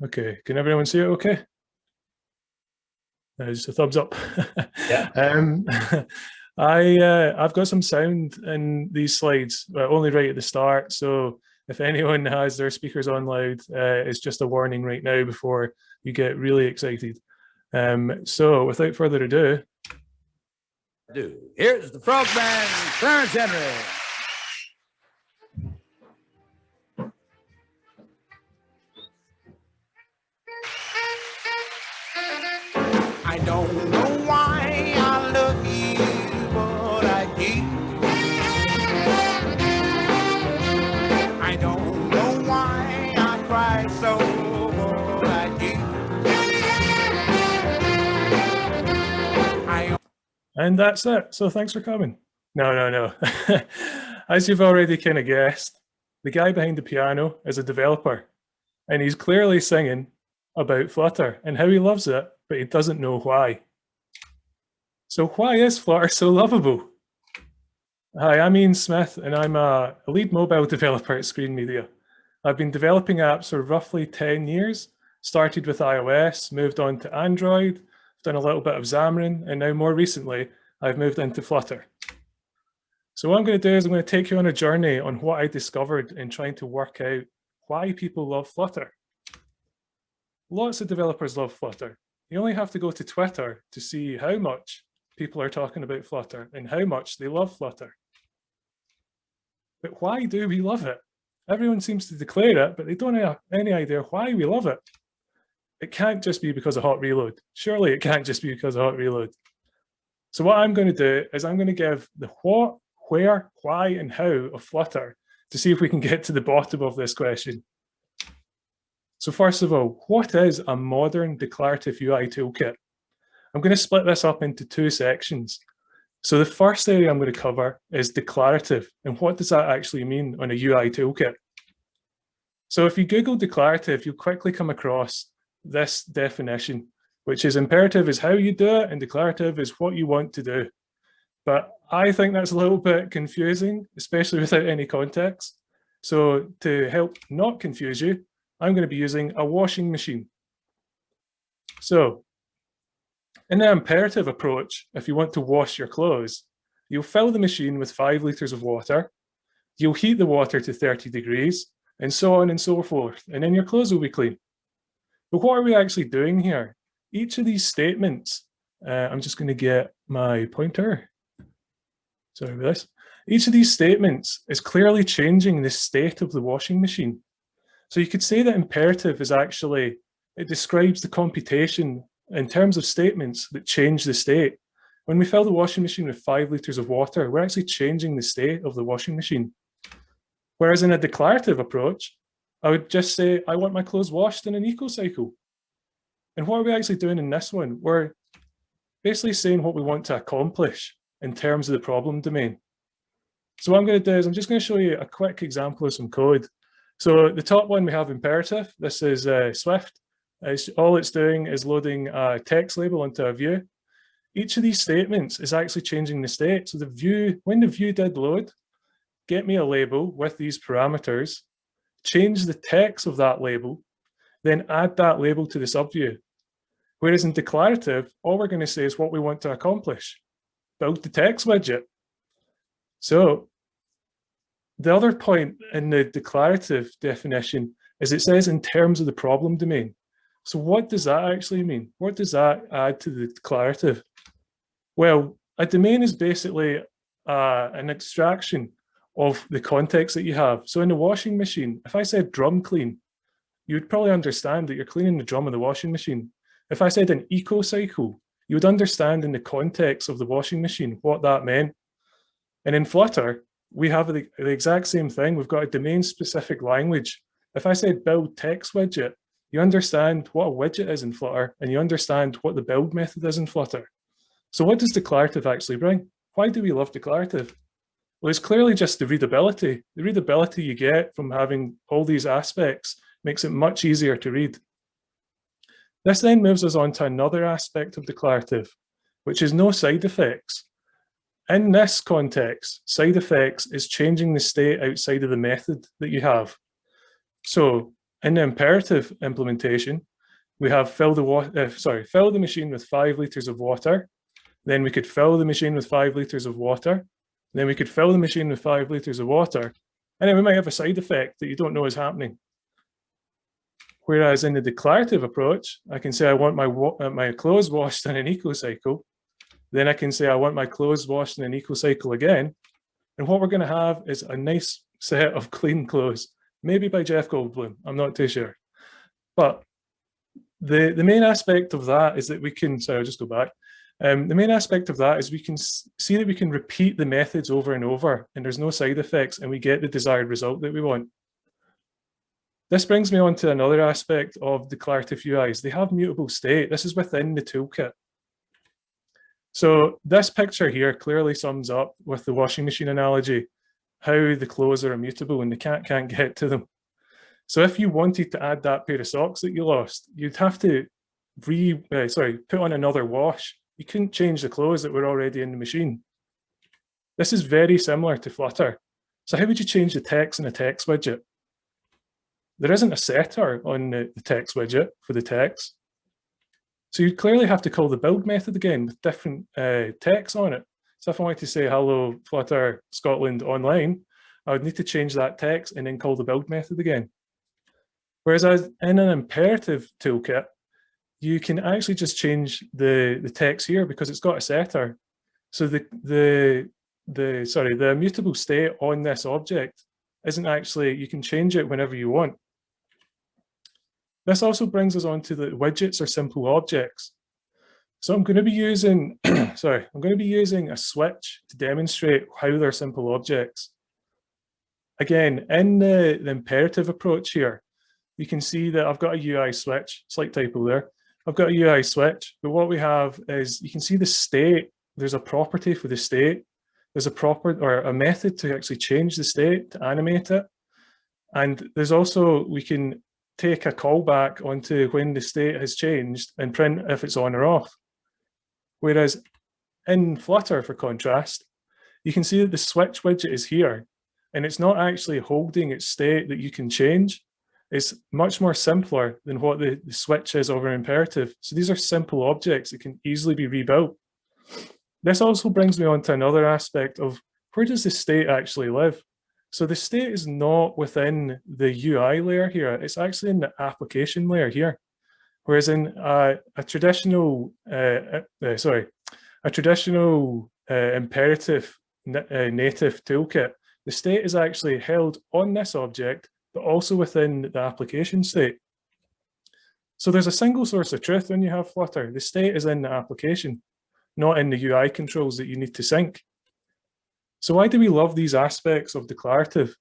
Okay, can everyone see it okay? Just a thumbs up. Yeah. I've got some sound in these slides, but only right at the start. So if anyone has their speakers on loud, it's just a warning right now before you get really excited. So without further ado, here's the Frogman, Clarence Henry. I don't know why I love you, but I do. I don't know why I cry so, but I do. And that's it. So thanks for coming. No. As you've already kind of guessed, the guy behind the piano is a developer, and he's clearly singing about Flutter and how he loves it, but he doesn't know why. So why is Flutter so lovable? Hi, I'm Iain Smith, and I'm a lead mobile developer at Screenmedia. I've been developing apps for roughly 10 years, started with iOS, moved on to Android, done a little bit of Xamarin, and now more recently, I've moved into Flutter. So what I'm going to do is I'm going to take you on a journey on what I discovered in trying to work out why people love Flutter. Lots of developers love Flutter. You only have to go to Twitter to see how much people are talking about Flutter and how much they love Flutter. But why do we love it? Everyone seems to declare it, but they don't have any idea why we love it. It can't just be because of hot reload. Surely it can't just be because of hot reload. So what I'm going to do is I'm going to give the what, where, why, and how of Flutter to see if we can get to the bottom of this question. So first of all, what is a modern declarative UI toolkit? I'm going to split this up into two sections. So the first area I'm going to cover is declarative, and what does that actually mean on a UI toolkit? So if you Google declarative, you'll quickly come across this definition, which is imperative is how you do it, and declarative is what you want to do. But I think that's a little bit confusing, especially without any context. So to help not confuse you, I'm going to be using a washing machine. So in the imperative approach, if you want to wash your clothes, you'll fill the machine with 5 litres of water, you'll heat the water to 30 degrees, and so on and so forth, and then your clothes will be clean. But what are we actually doing here? Each of these statements, I'm just going to get my pointer. Sorry about this. Each of these statements is clearly changing the state of the washing machine. So you could say that imperative is actually, it describes the computation in terms of statements that change the state. When we fill the washing machine with 5 litres of water, we're actually changing the state of the washing machine. Whereas in a declarative approach, I would just say, I want my clothes washed in an eco-cycle. And what are we actually doing in this one? We're basically saying what we want to accomplish in terms of the problem domain. So what I'm going to do is I'm just going to show you a quick example of some code. So the top one, we have imperative. This is Swift. All it's doing is loading a text label onto a view. Each of these statements is actually changing the state. So the view, when the view did load, get me a label with these parameters, change the text of that label, then add that label to the subview. Whereas in declarative, all we're going to say is what we want to accomplish. Build the text widget. So the other point in the declarative definition is it says in terms of the problem domain. So what does that actually mean? What does that add to the declarative? Well, a domain is basically an extraction of the context that you have. So in the washing machine, if I said drum clean, you would probably understand that you're cleaning the drum of the washing machine. If I said an eco cycle, you would understand in the context of the washing machine what that meant. And in Flutter, we have the exact same thing. We've got a domain-specific language. If I said build text widget, you understand what a widget is in Flutter, and you understand what the build method is in Flutter. So what does declarative actually bring? Why do we love declarative? Well, it's clearly just the readability. The readability you get from having all these aspects makes it much easier to read. This then moves us on to another aspect of declarative, which is no side effects. In this context, side effects is changing the state outside of the method that you have. So In the imperative implementation, we have fill the machine with 5 litres of water. Then we could fill the machine with 5 litres of water. Then we could fill the machine with 5 litres of water. And then we might have a side effect that you don't know is happening. Whereas in the declarative approach, I can say I want my clothes washed in an eco-cycle. Then I can say I want my clothes washed in an eco-cycle again. And what we're going to have is a nice set of clean clothes, maybe by Jeff Goldblum, I'm not too sure. But the main aspect of that is that we can, sorry, I'll just go back. The main aspect of that is we can see that we can repeat the methods over and over, and there's no side effects, and we get the desired result that we want. This brings me on to another aspect of declarative UIs. They have mutable state. This is within the toolkit. So this picture here clearly sums up with the washing machine analogy, how the clothes are immutable and the cat can't get to them. So if you wanted to add that pair of socks that you lost, you'd have to put on another wash. You couldn't change the clothes that were already in the machine. This is very similar to Flutter. So how would you change the text in a text widget? There isn't a setter on the text widget for the text. So you'd clearly have to call the build method again with different text on it. So if I wanted to say, hello, Flutter Scotland online, I would need to change that text and then call the build method again. Whereas in an imperative toolkit, you can actually just change the text here because it's got a setter. So the immutable state on this object isn't actually, you can change it whenever you want. This also brings us on to the widgets or simple objects. So I'm going to be using, I'm going to be using a switch to demonstrate how they're simple objects. Again, in the imperative approach here, you can see that I've got a UI switch, slight typo there. I've got a UI switch, but what we have is you can see the state. There's a property for the state. There's a method to actually change the state, to animate it. And there's also, we can take a callback onto when the state has changed and print if it's on or off. Whereas in Flutter, for contrast, you can see that the switch widget is here and it's not actually holding its state that you can change. It's much more simpler than what the switch is over imperative. So these are simple objects that can easily be rebuilt. This also brings me on to another aspect of where does the state actually live? So the state is not within the UI layer here. It's actually in the application layer here. Whereas in a traditional imperative native toolkit, the state is actually held on this object, but also within the application state. So there's a single source of truth when you have Flutter. The state is in the application, not in the UI controls that you need to sync. So why do we love these aspects of declarative?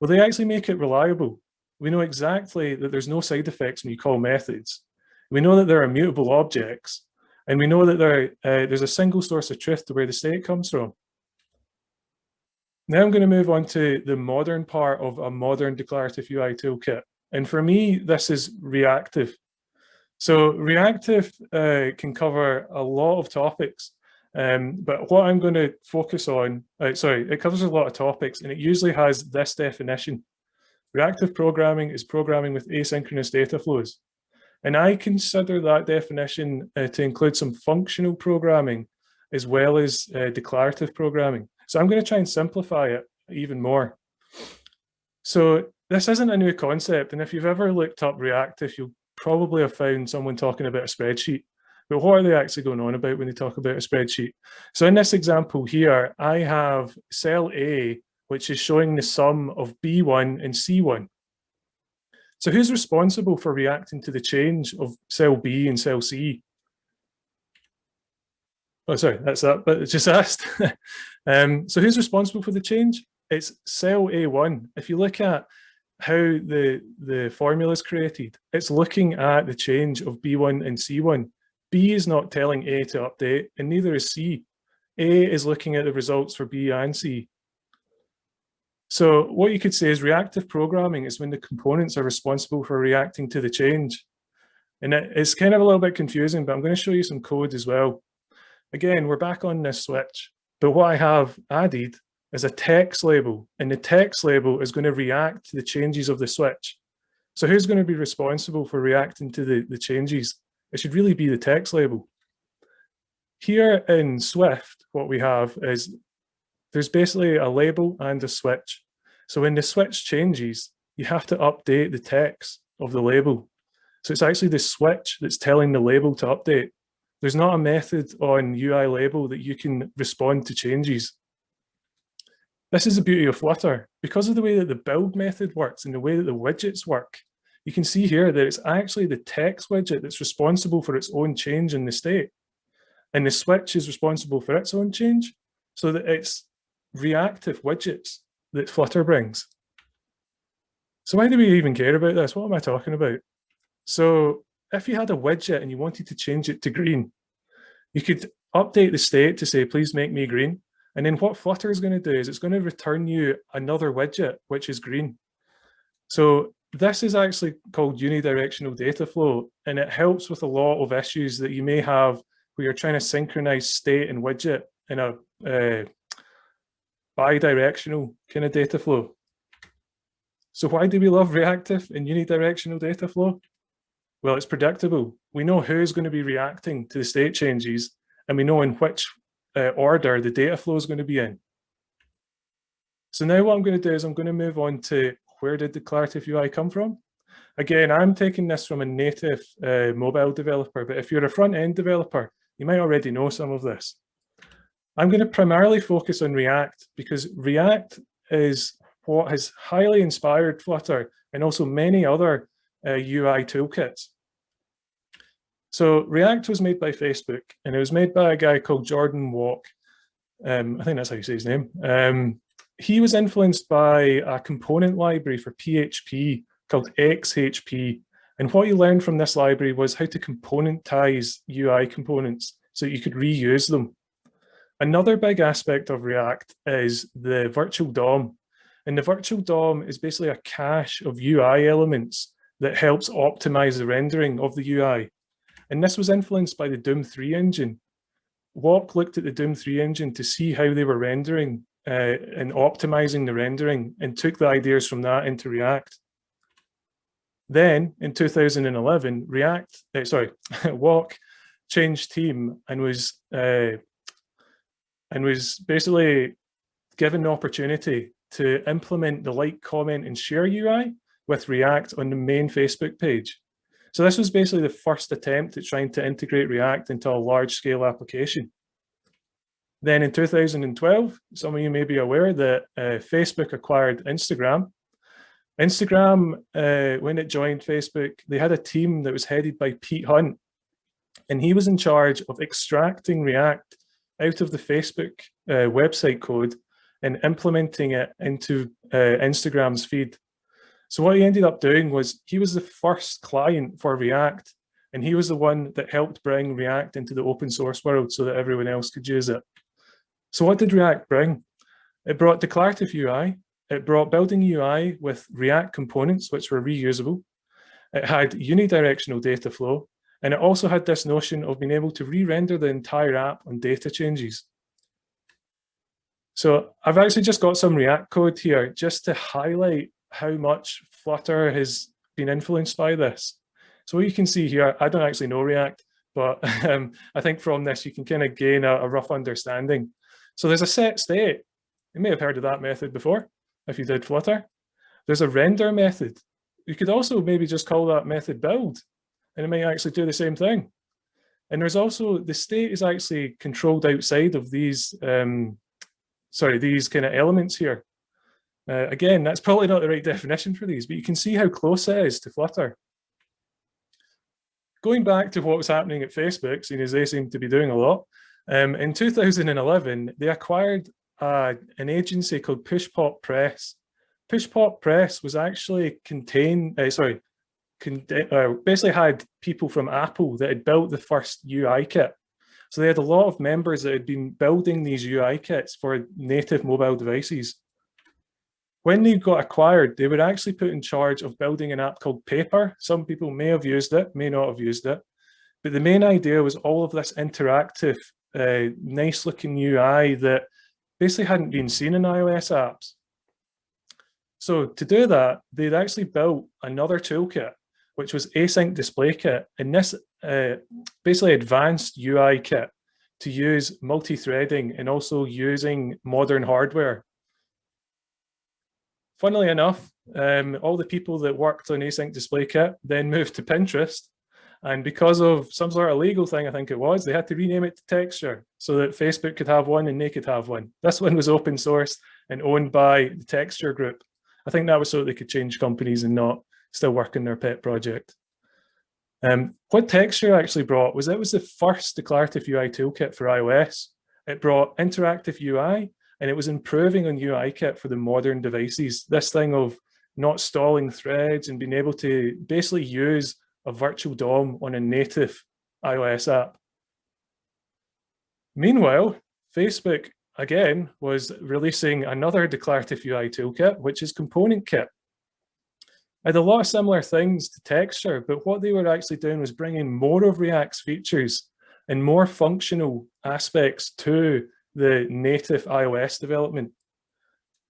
Well, they actually make it reliable. We know exactly that there's no side effects when you call methods. We know that there are immutable objects, and we know that there's a single source of truth to where the state comes from. Now I'm going to move on to the modern part of a modern declarative UI toolkit. And for me, this is reactive. So reactive can cover a lot of topics. But what I'm going to focus on, it covers a lot of topics and it usually has this definition. Reactive programming is programming with asynchronous data flows. And I consider that definition to include some functional programming as well as declarative programming. So I'm going to try and simplify it even more. So this isn't a new concept. And if you've ever looked up reactive, you'll probably have found someone talking about a spreadsheet. But what are they actually going on about when they talk about a spreadsheet? So in this example here, I have cell A, which is showing the sum of B1 and C1. So who's responsible for reacting to the change of cell B and cell C? Oh, sorry, that's that, but it's just asked. So who's responsible for the change? It's cell A1. If you look at how the formula is created, it's looking at the change of B1 and C1. B is not telling A to update, and neither is C. A is looking at the results for B and C. So what you could say is reactive programming is when the components are responsible for reacting to the change. And it's kind of a little bit confusing, but I'm going to show you some code as well. Again, we're back on this switch, but what I have added is a text label, and the text label is going to react to the changes of the switch. So who's going to be responsible for reacting to the changes? It should really be the text label. Here in Swift, what we have is there's basically a label and a switch. So when the switch changes, you have to update the text of the label. So it's actually the switch that's telling the label to update. There's not a method on UI label that you can respond to changes. This is the beauty of Flutter. Because of the way that the build method works and the way that the widgets work, you can see here that it's actually the text widget that's responsible for its own change in the state. And the switch is responsible for its own change, so that it's reactive widgets that Flutter brings. So why do we even care about this? What am I talking about? So if you had a widget and you wanted to change it to green, you could update the state to say, please make me green. And then what Flutter is going to do is it's going to return you another widget, which is green. So this is actually called unidirectional data flow, and it helps with a lot of issues that you may have where you're trying to synchronize state and widget in a bi-directional kind of data flow. So why do we love reactive and unidirectional data flow? Well, it's predictable. We know who's going to be reacting to the state changes, and we know in which order the data flow is going to be in. So now what I'm going to do is I'm going to move on to where did declarative UI come from? Again, I'm taking this from a native mobile developer, but if you're a front-end developer, you might already know some of this. I'm going to primarily focus on React because React is what has highly inspired Flutter and also many other UI toolkits. So React was made by Facebook, and it was made by a guy called Jordan Walk. I think that's how you say his name. He was influenced by a component library for PHP called XHP. And what he learned from this library was how to componentize UI components so you could reuse them. Another big aspect of React is the virtual DOM. And the virtual DOM is basically a cache of UI elements that helps optimize the rendering of the UI. And this was influenced by the Doom 3 engine. Walk looked at the Doom 3 engine to see how they were rendering and optimizing the rendering, and took the ideas from that into React. Then in 2011, Walk changed team and was basically given the opportunity to implement the like, comment, and share UI with React on the main Facebook page. So this was basically the first attempt at trying to integrate React into a large-scale application. Then in 2012, some of you may be aware that Facebook acquired Instagram. Instagram, when it joined Facebook, they had a team that was headed by Pete Hunt, and he was in charge of extracting React out of the Facebook website code and implementing it into Instagram's feed. So what he ended up doing was he was the first client for React, and he was the one that helped bring React into the open source world so that everyone else could use it. So what did React bring? It brought declarative UI. It brought building UI with React components, which were reusable. It had unidirectional data flow, and it also had this notion of being able to re-render the entire app on data changes. So I've actually just got some React code here just to highlight how much Flutter has been influenced by this. So what you can see here, I don't actually know React, but I think from this you can kind of gain a rough understanding. So there's a set state. You may have heard of that method before if you did Flutter. There's a render method. You could also maybe just call that method build, and it might actually do the same thing. And there's also, the state is actually controlled outside of these, these kind of elements here. Again, that's probably not the right definition for these, but you can see how close it is to Flutter. Going back to what was happening at Facebook, seeing as they seem to be doing a lot, in 2011, they acquired an agency called Pushpop Press. Pushpop Press was actually basically had people from Apple that had built the first UI kit. So they had a lot of members that had been building these UI kits for native mobile devices. When they got acquired, they were actually put in charge of building an app called Paper. Some people may have used it, may not have used it. But the main idea was all of this interactive, nice looking UI that basically hadn't been seen in iOS apps. So to do that, they'd actually built another toolkit, which was async display kit, and this basically advanced UI kit to use multi-threading and also using modern hardware. Funnily enough, all the people that worked on async display kit then moved to Pinterest. And because of some sort of legal thing, I think it was, they had to rename it to Texture so that Facebook could have one and they could have one. This one was open source and owned by the Texture group. I think that was so they could change companies and not still work on their pet project. What Texture actually brought was it was the first declarative UI toolkit for iOS. It brought interactive UI, and it was improving on UI kit for the modern devices. This thing of not stalling threads and being able to basically use a virtual DOM on a native iOS app. Meanwhile, Facebook, again, was releasing another declarative UI toolkit, which is Component Kit. I had a lot of similar things to Texture, but what they were actually doing was bringing more of React's features and more functional aspects to the native iOS development.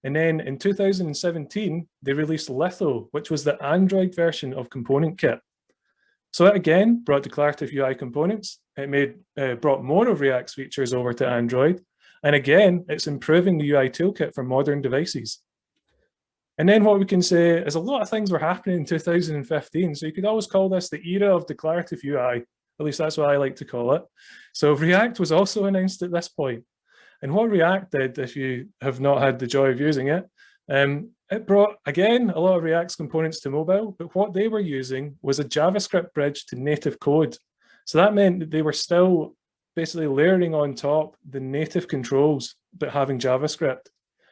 And then in 2017, they released Litho, which was the Android version of Component Kit. So that again brought declarative UI components. It brought more of React's features over to Android. And again, it's improving the UI toolkit for modern devices. And then what we can say is a lot of things were happening in 2015. So you could always call this the era of declarative UI. At least that's what I like to call it. So React was also announced at this point. And what React did, if you have not had the joy of using it, it brought, again, a lot of React's components to mobile, but what they were using was a JavaScript bridge to native code. So that meant that they were still basically layering on top the native controls, but having JavaScript.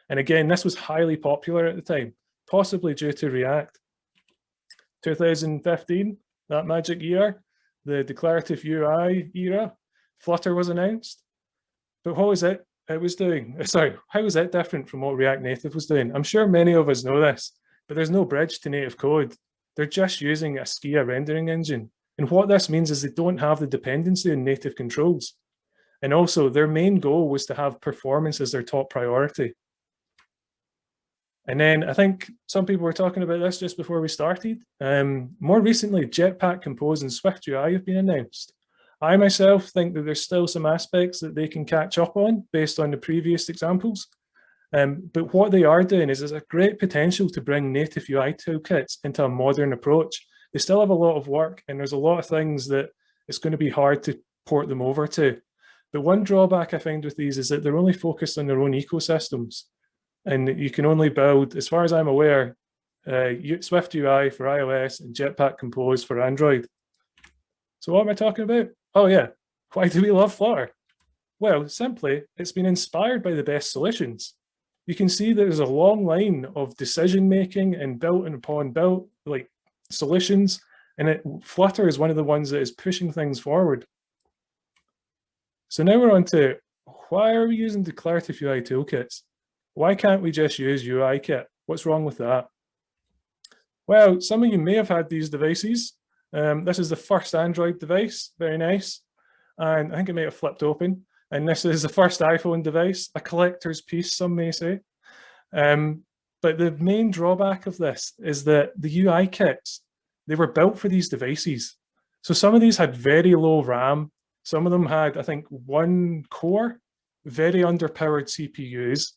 And again, this was highly popular at the time, possibly due to React. 2015, that magic year, the declarative UI era, Flutter was announced. But what was it was doing? Sorry, how was it different from what React Native was doing? I'm sure many of us know this, but there's no bridge to native code. They're just using a Skia rendering engine. And what this means is they don't have the dependency on native controls. And also their main goal was to have performance as their top priority. And then I think some people were talking about this just before we started. More recently, Jetpack Compose and Swift UI have been announced. I myself think that there's still some aspects that they can catch up on based on the previous examples. But what they are doing is there's a great potential to bring native UI toolkits into a modern approach. They still have a lot of work and there's a lot of things that it's going to be hard to port them over to. But one drawback I find with these is that they're only focused on their own ecosystems. And you can only build, as far as I'm aware, Swift UI for iOS and Jetpack Compose for Android. So what am I talking about? Oh yeah, why do we love Flutter? Well, simply, it's been inspired by the best solutions. You can see there's a long line of decision-making and built upon built like solutions, and Flutter is one of the ones that is pushing things forward. So now we're on to, why are we using declarative UI toolkits? Why can't we just use UI kit? What's wrong with that? Well, some of you may have had these devices. This is the first Android device, very nice. And I think it may have flipped open. And this is the first iPhone device, a collector's piece, some may say. But the main drawback of this is that the UI kits, they were built for these devices. So some of these had very low RAM. Some of them had, I think, 1 core, very underpowered CPUs.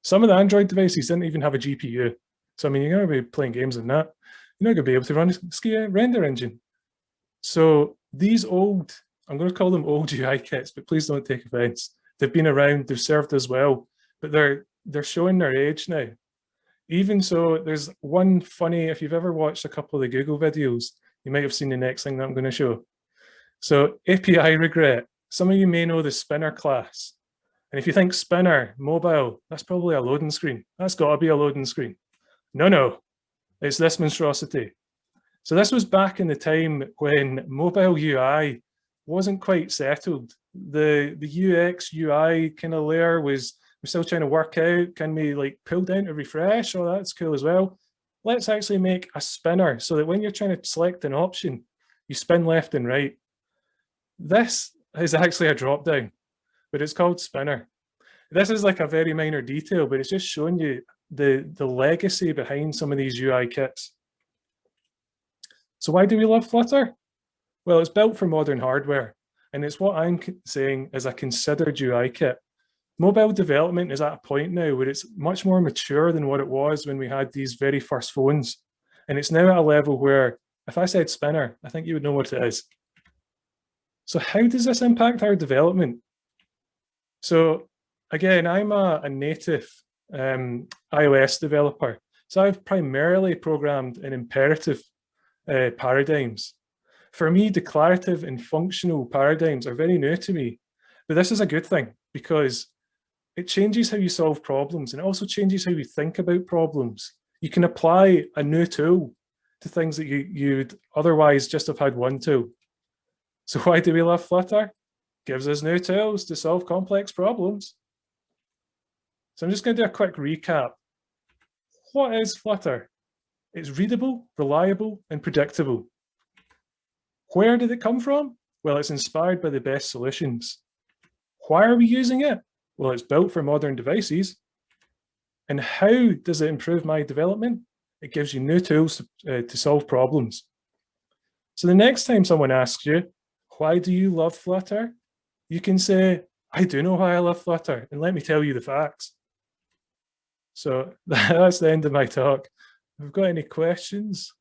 Some of the Android devices didn't even have a GPU. So, I mean, you're going to be playing games on that. You're not going to be able to run a Skia render engine. So these old, I'm going to call them old UI kits, but please don't take offense. They've been around, they've served us well, but they're showing their age now. Even so, there's one funny, if you've ever watched a couple of the Google videos, you might have seen the next thing that I'm going to show. So API regret. Some of you may know the Spinner class. And if you think Spinner, mobile, that's probably a loading screen. That's got to be a loading screen. No, it's this monstrosity. So this was back in the time when mobile UI wasn't quite settled. The UX UI kind of layer was, we're still trying to work out, can we like pull down to refresh? Oh, that's cool as well. Let's actually make a spinner so that when you're trying to select an option, you spin left and right. This is actually a drop down, but it's called Spinner. This is like a very minor detail, but it's just showing you the legacy behind some of these UI kits. So why do we love Flutter? Well, it's built for modern hardware, and it's what I'm saying is a considered UI kit. Mobile development is at a point now where it's much more mature than what it was when we had these very first phones. And it's now at a level where if I said spinner, I think you would know what it is. So how does this impact our development? So again, I'm a native iOS developer. So I've primarily programmed in imperative paradigms. For me, declarative and functional paradigms are very new to me, but this is a good thing because it changes how you solve problems and it also changes how you think about problems. You can apply a new tool to things that you'd otherwise just have had one tool. So why do we love Flutter? Gives us new tools to solve complex problems. So I'm just going to do a quick recap. What is Flutter? It's readable, reliable, and predictable. Where did it come from? Well, it's inspired by the best solutions. Why are we using it? Well, it's built for modern devices. And how does it improve my development? It gives you new tools to solve problems. So the next time someone asks you, why do you love Flutter? You can say, I do know why I love Flutter, and let me tell you the facts. So that's the end of my talk. If you've got any questions,